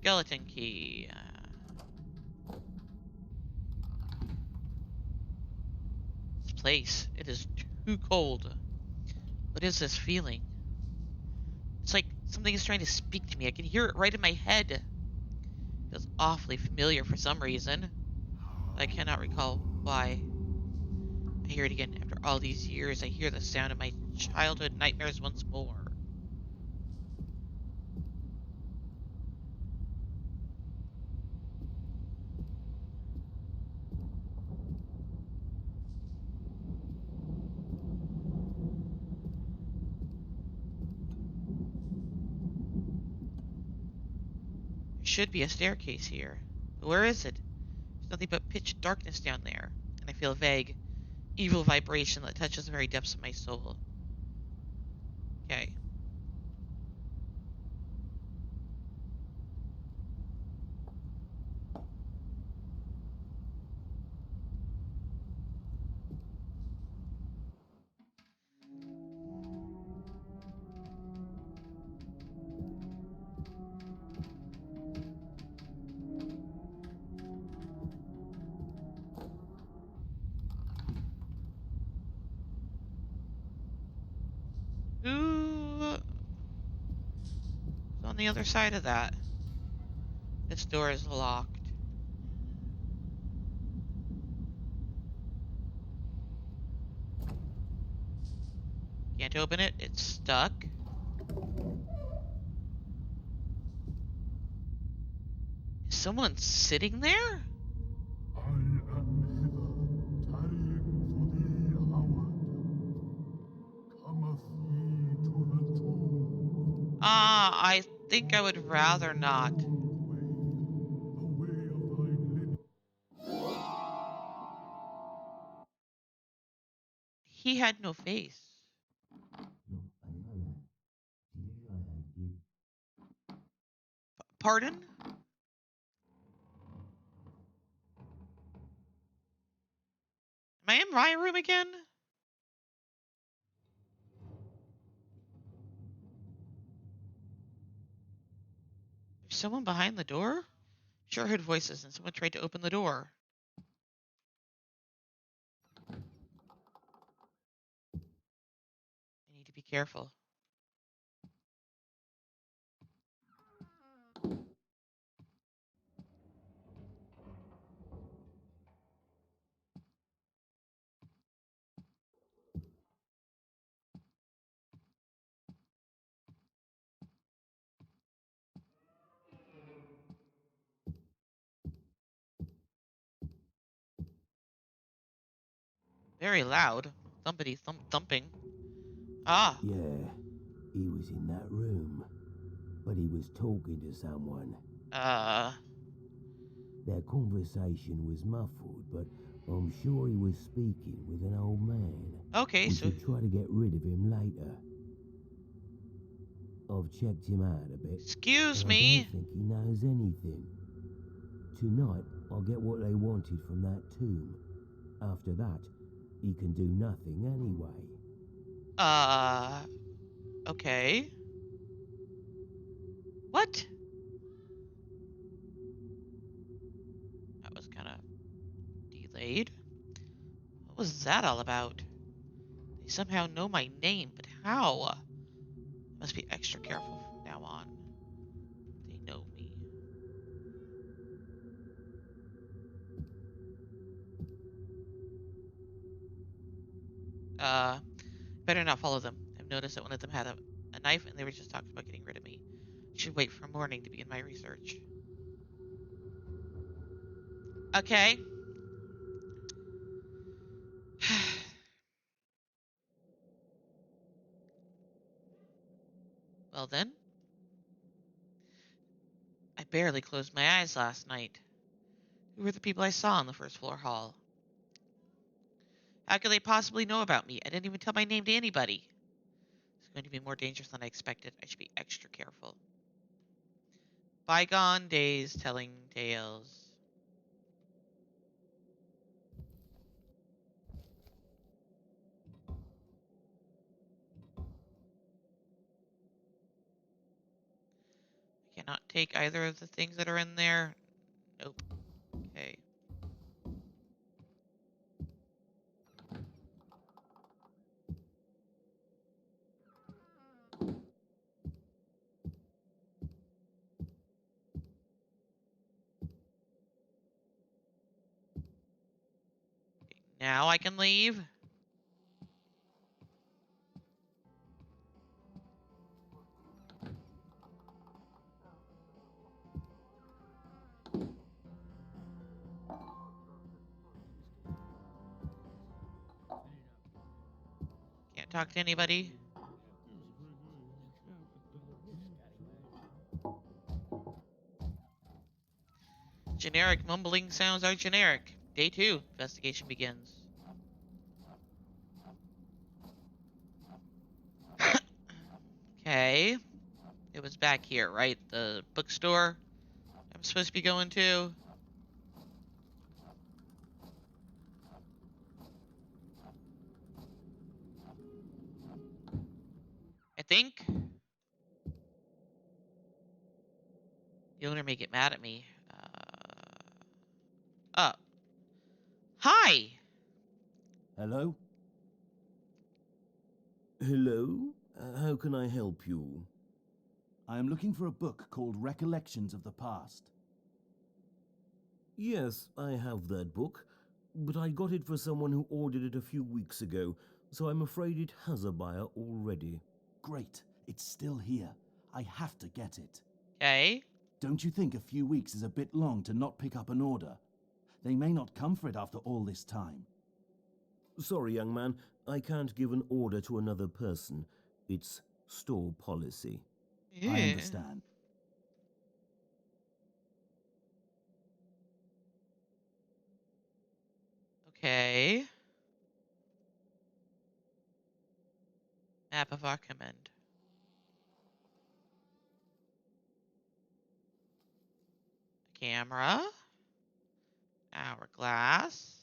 Skeleton key. This place, it is too cold. What is this feeling? It's like something is trying to speak to me. I can hear it right in my head. It feels awfully familiar for some reason. I cannot recall why. I hear it again. After all these years, I hear the sound of my childhood nightmares once more. There should be a staircase here. But where is it? There's nothing but pitch darkness down there. And I feel a vague, evil vibration that touches the very depths of my soul. Okay. Who is on the other side of that? This door is locked. Can't open it. It's stuck. Is someone sitting there? I am hither, tarrying for the hour. Cometh ye to the tomb? I think I would rather not. The way of thy lineage. He had no face. Pardon? Am I in my room again? There's someone behind the door? Sure, I heard voices and someone tried to open the door. I need to be careful. Very loud. Thumpity thumping. Ah. Yeah, he was in that room, but he was talking to someone. Their conversation was muffled, but I'm sure he was speaking with an old man. Okay, We so... should try to get rid of him later. I've checked him out a bit. Excuse and me? I don't think he knows anything. Tonight, I'll get what they wanted from that tomb. After that, he can do nothing anyway. Okay. What? That was kind of delayed. What was that all about? They somehow know my name, but how? Must be extra careful from now on. They know me. Better not follow them. I've noticed that one of them had a knife and they were just talking about getting rid of me. I should wait for morning to begin my research. Okay. Well then. I barely closed my eyes last night. Who were the people I saw in the first floor hall? How could they possibly know about me? I didn't even tell my name to anybody. It's going to be more dangerous than I expected. I should be extra careful. Bygone days telling tales. I not take either of the things that are in there? Nope. Okay. Now I can leave. Can't talk to anybody. Generic mumbling sounds are generic. Day 2. Investigation begins. Okay. It was back here, right? The bookstore I'm supposed to be going to. I think. The owner may get mad at me. Oh. Hi! Hello? Hello? How can I help you? I am looking for a book called Recollections of the Past. Yes, I have that book, but I got it for someone who ordered it a few weeks ago, so I'm afraid it has a buyer already. Great, it's still here. I have to get it. Okay. Don't you think a few weeks is a bit long to not pick up an order? They may not come for it after all this time. Sorry, young man, I can't give an order to another person. It's store policy. I understand. Okay. Map of Archimand. Camera. Hourglass.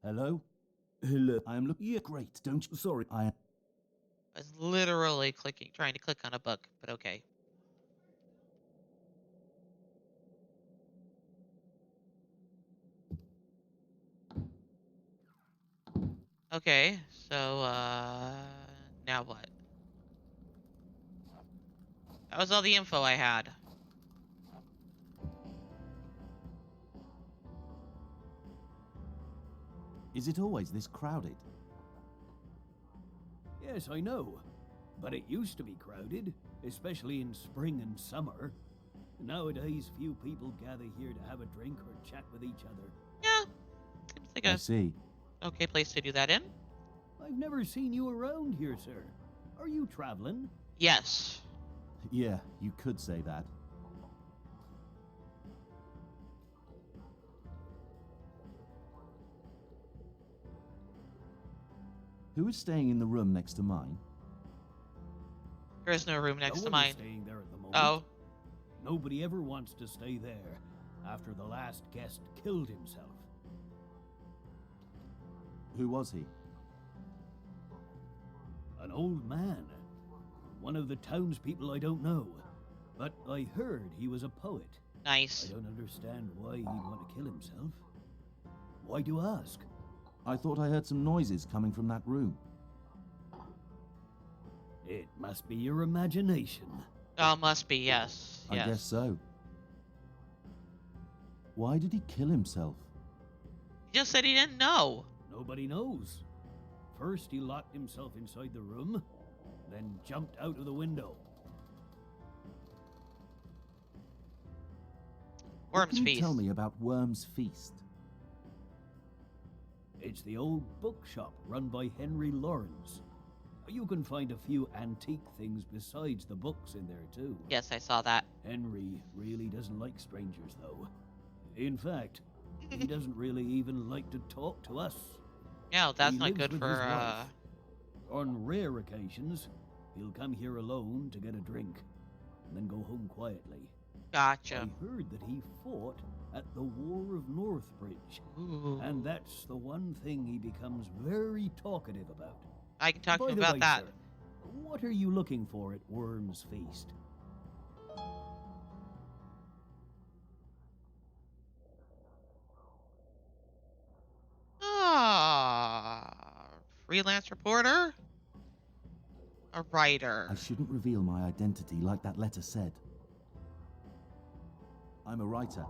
Hello? Hello? I am looking. Yeah. Great, don't you? Sorry. I was literally trying to click on a book, but okay. Okay, so, now what? That was all the info I had. Is it always this crowded? Yes, I know. But it used to be crowded, especially in spring and summer. Nowadays, few people gather here to have a drink or chat with each other. Yeah, seems like I a see. okay place to do that in. I've never seen you around here, sir. Are you traveling? Yes. Yeah, you could say that. Who is staying in the room next to mine? There is no room next No to one is mine. staying there at the moment. Oh. Nobody ever wants to stay there after the last guest killed himself. Who was he? An old man. One of the townspeople I don't know. But I heard he was a poet. Nice. I don't understand why he'd want to kill himself. Why do you ask? I thought I heard some noises coming from that room. It must be your imagination. Oh, must be, yes. I guess so. Why did he kill himself? He just said he didn't know. Nobody knows. First he locked himself inside the room, then jumped out of the window. What Worm's can you Feast. tell me about Worm's Feast? It's the old bookshop run by Henry Lawrence. You can find a few antique things besides the books in there too. Yes, I saw that. Henry really doesn't like strangers though. In fact, he doesn't really even like to talk to us. Yeah, that's He not lives good with for, his wife. On rare occasions, he'll come here alone to get a drink, and then go home quietly. Gotcha. I heard that he fought at the War of Northbridge, Ooh. and that's the one thing he becomes very talkative about. I can talk to By him the about way, that. sir, What are you looking for at Worm's Feast? Ah, freelance reporter? A writer. I shouldn't reveal my identity like that letter said. I'm a writer,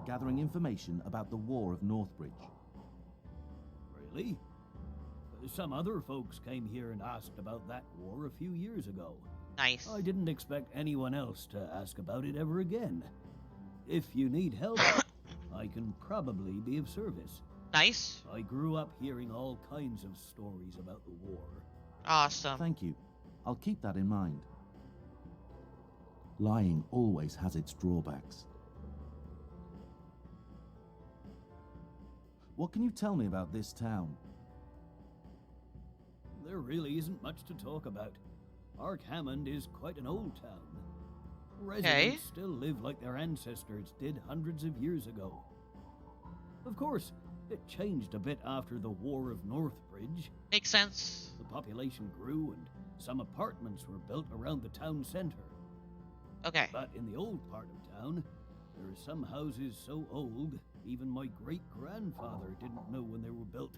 gathering information about the War of Northbridge. Really? Some other folks came here and asked about that war a few years ago. Nice. I didn't expect anyone else to ask about it ever again. If you need help, I can probably be of service. Nice. I grew up hearing all kinds of stories about the war. Awesome. Thank you. I'll keep that in mind. Lying always has its drawbacks. What can you tell me about this town? There really isn't much to talk about. Ark Hammond is quite an old town. Residents still live like their ancestors did hundreds of years ago. Of course, it changed a bit after the War of Northbridge. Makes sense. The population grew and some apartments were built around the town center. Okay. But in the old part of town, there are some houses so old, even my great-grandfather didn't know when they were built.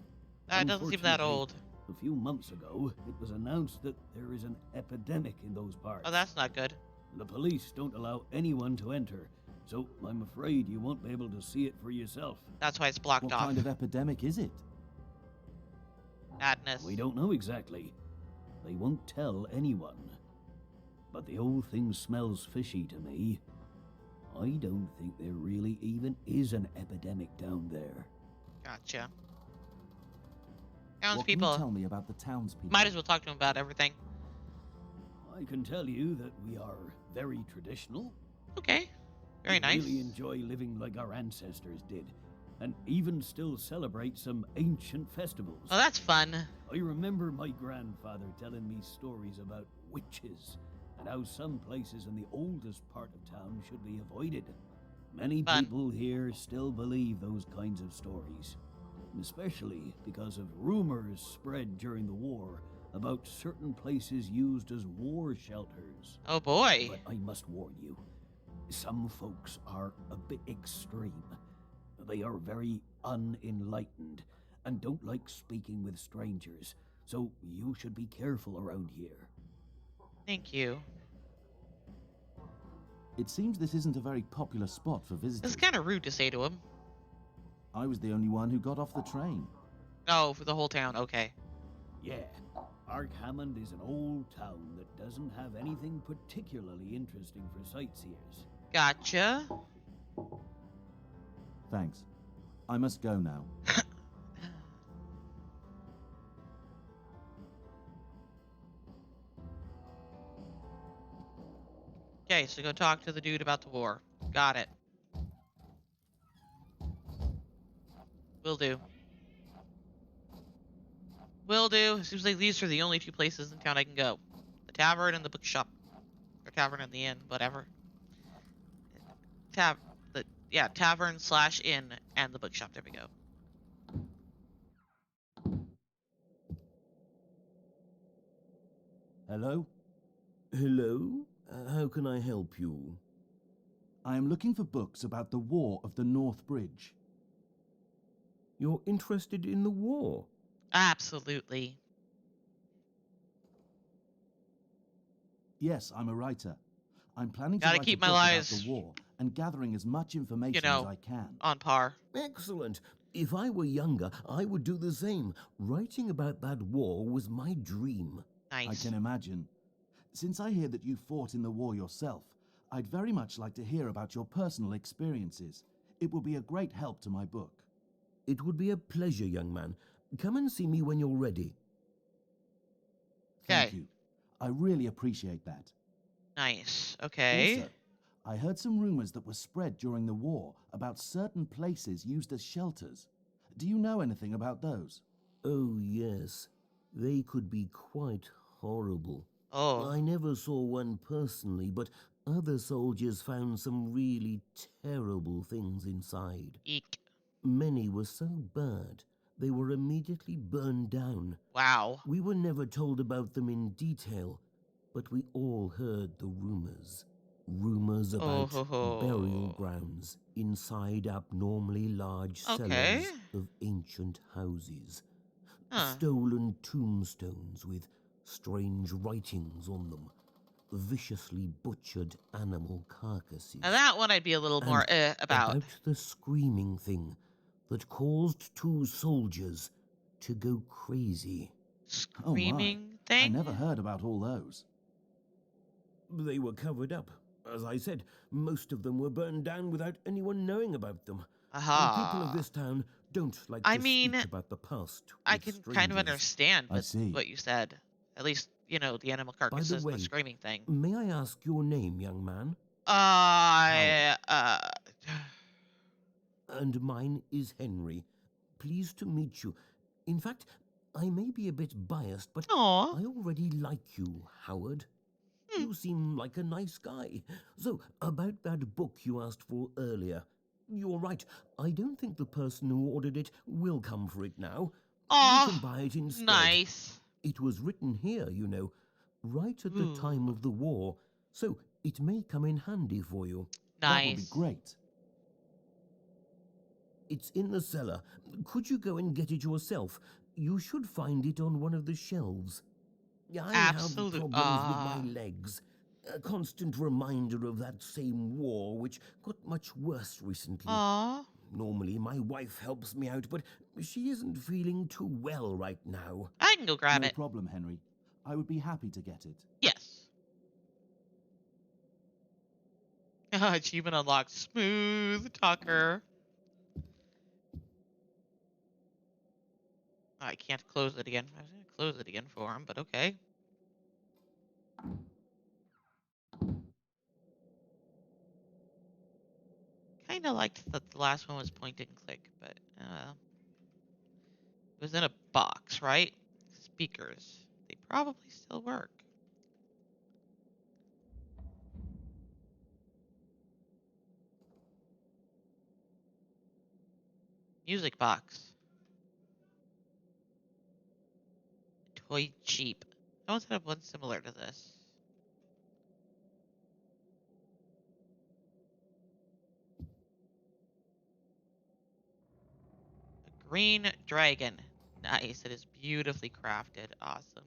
That doesn't seem that Unfortunately, old. A few months ago, it was announced that there is an epidemic in those parts. Oh, that's not good. The police don't allow anyone to enter, so I'm afraid you won't be able to see it for yourself. That's why it's blocked What off. kind of epidemic is it? Madness. We don't know exactly. They won't tell anyone. But the whole thing smells fishy to me. I don't think there really even is an epidemic down there. Gotcha. What can you Townspeople. tell me about the townspeople? Might as well talk to him about everything. I can tell you that we are very traditional. Okay. Very We nice. really enjoy living like our ancestors did, and even still celebrate some ancient festivals. Oh, that's fun. I remember my grandfather telling me stories about witches and how some places in the oldest part of town should be avoided. Many Fun. people here still believe those kinds of stories, especially because of rumors spread during the war about certain places used as war shelters. Oh boy. But I must warn you, some folks are a bit extreme. They are very unenlightened and don't like speaking with strangers, so you should be careful around here. Thank you. It seems this isn't a very popular spot for This visitors. is kind of rude to say to him. I was the only one who got off the train. Oh, for the whole town. Okay. Yeah, Ark Hammond is an old town that doesn't have anything particularly interesting for sightseers. Gotcha. Thanks. I must go now. Okay, so go talk to the dude about the war. Got it. Will do. Will do. Seems like these are the only two places in town I can go. The tavern and the bookshop. Or tavern and the inn, whatever. Tavern slash inn and the bookshop. There we go. Hello? Hello? How can I help you? I am looking for books about the War of the North Bridge. You're interested in the war? Absolutely. Yes, I'm a writer. I'm planning to Gotta write keep a my book about lies, the war and gathering as much information know, as I can. on par. Excellent. If I were younger, I would do the same. Writing about that war was my dream. Nice. I can imagine. Since I hear that you fought in the war yourself, I'd very much like to hear about your personal experiences. It will be a great help to my book. It would be a pleasure, young man. Come and see me when you're ready. Thank Okay. you. I really appreciate that. Nice. Okay. Also, I heard some rumors that were spread during the war about certain places used as shelters. Do you know anything about those? Oh, yes. They could be quite horrible. Oh. I never saw one personally, but other soldiers found some really terrible things inside. Eek. Many were so bad, they were immediately burned down. Wow. We were never told about them in detail, but we all heard the rumors. Rumors Oh about ho ho. burial grounds inside abnormally large Okay. cellars of ancient houses. Huh. Stolen tombstones with strange writings on them. Viciously butchered animal carcasses. Now that one I'd be a little more about. About the screaming thing that caused 2 soldiers to go crazy. Oh my, Screaming I thing? never heard about all those. They were covered up. As I said, most of them were burned down without anyone knowing about them. And people of Aha. this town don't like I to mean, speak about the past I with can strangers. kind of understand I see. what you said. At least, you know, the animal By the carcasses and way, the screaming thing. may I ask your name, young man? And mine is Henry. Pleased to meet you. In fact, I may be a bit biased, but Aw. I already like you, Howard. You seem like a nice guy. So, about that book you asked for earlier. You're right. I don't think the person who ordered it will come for it now. Aw. You can buy it instead. Nice. It was written here, you know, right at the time of the war, so it may come in handy for you. That would be Nice. great. It's in the cellar. Could you go and get it yourself? You should find it on one of the shelves. I have problems with my legs. A constant reminder of that same war, which got much worse recently. Aw. Normally, my wife helps me out, but she isn't feeling too well right now. I can go grab No it. problem, Henry. I would be happy to get it. Yes. Achievement unlocked. Smooth talker. I can't close it again. I was going to close it again for him, but okay. Kind of liked that the last one was point and click, but it was in a box, right? Speakers. They probably still work. Music box. Toy cheap. I once have one similar to this. A green dragon. Nice. It is beautifully crafted. Awesome.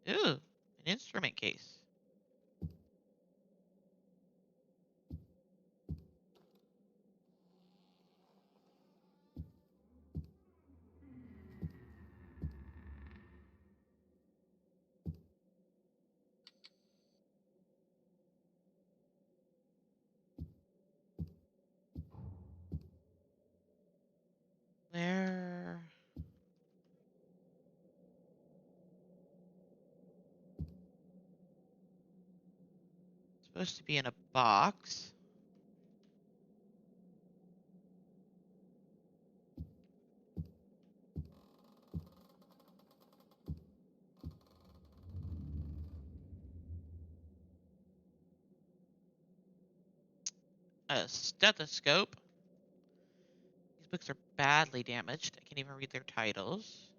Ooh, an instrument case. There. It's supposed to be in a box. A stethoscope. These books are badly damaged. I can't even read their titles.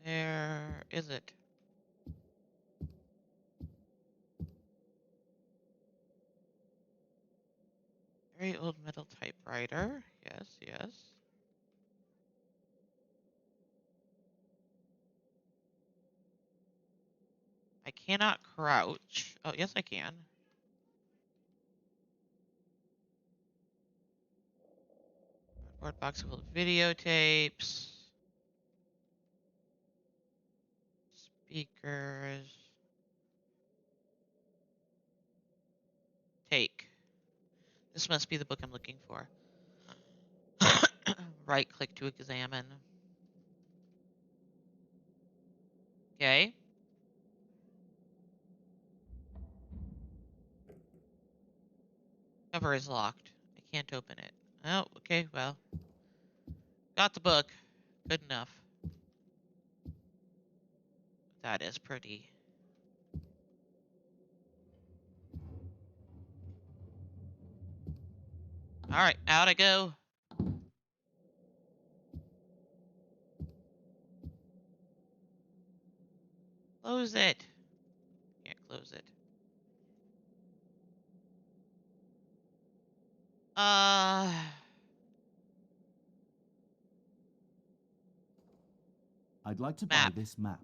Where is it? Very old metal typewriter. Yes, yes. I cannot crouch. Oh, yes, I can. Cardboard box full of videotapes. Speakers. Take. This must be the book I'm looking for. Right click to examine. Okay. Cover is locked. I can't open it. Oh, okay, well. Got the book. Good enough. That is pretty. Alright, out I go. Close it. Can't close it. I'd like to buy Map. this map.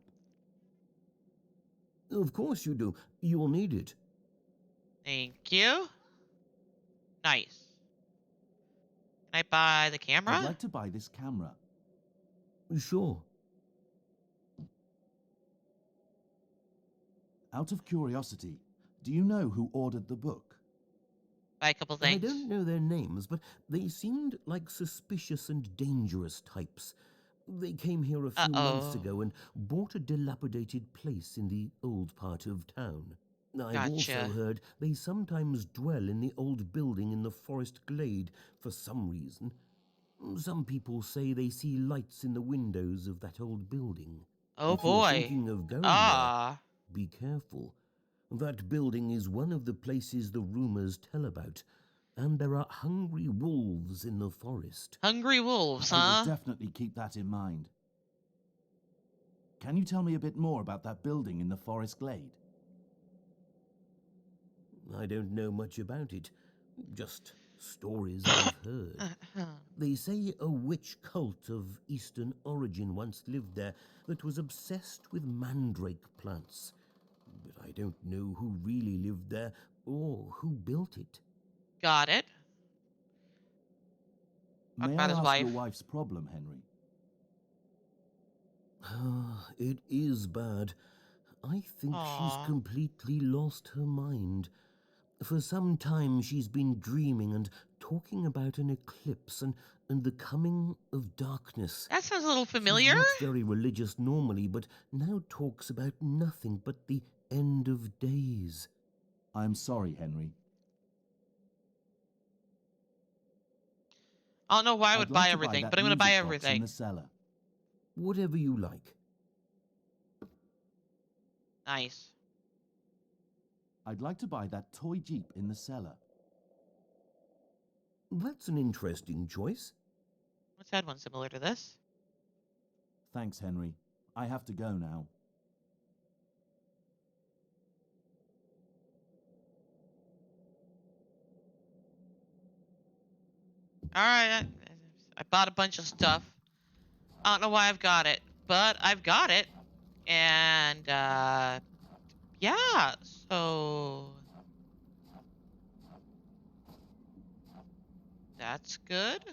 Of course you do. You'll need it. Thank you. Nice. Can I buy the camera? I'd like to buy this camera. Sure. Out of curiosity, do you know who ordered the book? Buy a couple I things. don't know their names, but they seemed like suspicious and dangerous types. They came here a few months ago and bought a dilapidated place in the old part of town. I've also heard they sometimes dwell in the old building in the forest glade for some reason. Some people say they see lights in the windows of that old building. Oh if boy. you're thinking of going there, be careful. That building is one of the places the rumors tell about, and there are hungry wolves in the forest. Hungry wolves, huh? I will definitely keep that in mind. Can you tell me a bit more about that building in the forest glade? I don't know much about it, just stories I've heard. They say a witch cult of Eastern origin once lived there that was obsessed with mandrake plants. But I don't know who really lived there or who built it. Got it. May I ask your wife's problem, Henry? It is bad. I think she's completely lost her mind. For some time she's been dreaming and talking about an eclipse and the coming of darkness. That sounds a little familiar. She's not very religious normally, but now talks about nothing but the end of days. I'm sorry, Henry. I don't know why I would buy everything, but I'm going to buy everything. In the cellar. Whatever you like. Nice. I'd like to buy that toy Jeep in the cellar. That's an interesting choice. Let's add one similar to this. Thanks, Henry. I have to go now. Alright, I bought a bunch of stuff. I don't know why I've got it, but I've got it. And, yeah, so... That's good.